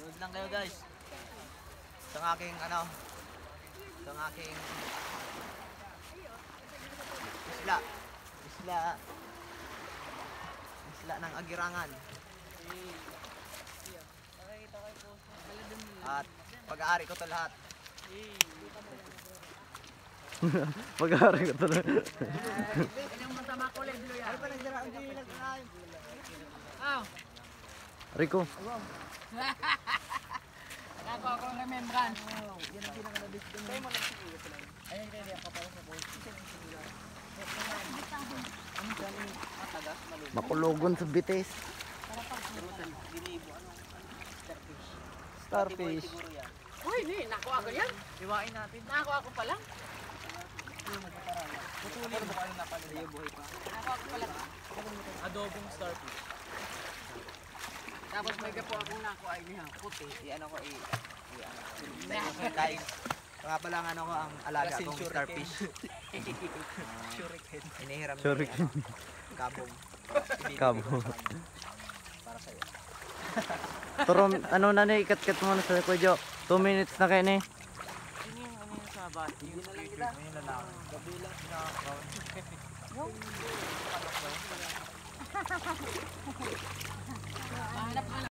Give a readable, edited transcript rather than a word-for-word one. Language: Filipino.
Sunod lang kayo guys. Sa aking sa aking isla. Isla ng Agirangan. At pag-aari ko to lahat. Pag-aari ko to lahat. Yung matama ko lang blue yan. Ano pa nagsara ang dilag na kayo? Rico. Nako ako ng remembrance. Yan ang pinakalabis ko. Tayo mo lang siguro sila. Ayun kaya ka pala sa voice. Ang galing matagas, malubog. Makulogon sa bitis. Ginibo, starfish. Starfish. Siguro yan. Uy, nako ako yan. Iwain natin. Nako ako pala. Putulin mo kayo na pala. Ayaw buhay pa. Nako ako pala. Adobong starfish. Tapos may gapo akong nako ay niya. Puti. I-ano ko kain. Nga pala ang ko ang alaga kong starfish. Shuriken. Inihiram niya Shuriken. kabong. Kabo. Para sa'yo. Turom, ano na ni, ikat-kat mo na sa Kuya Jo. 2 minutes na kayo ni. Ano yung sa bati? Hindi na lang kita. Ngayon na lang. Kabilang na Hanap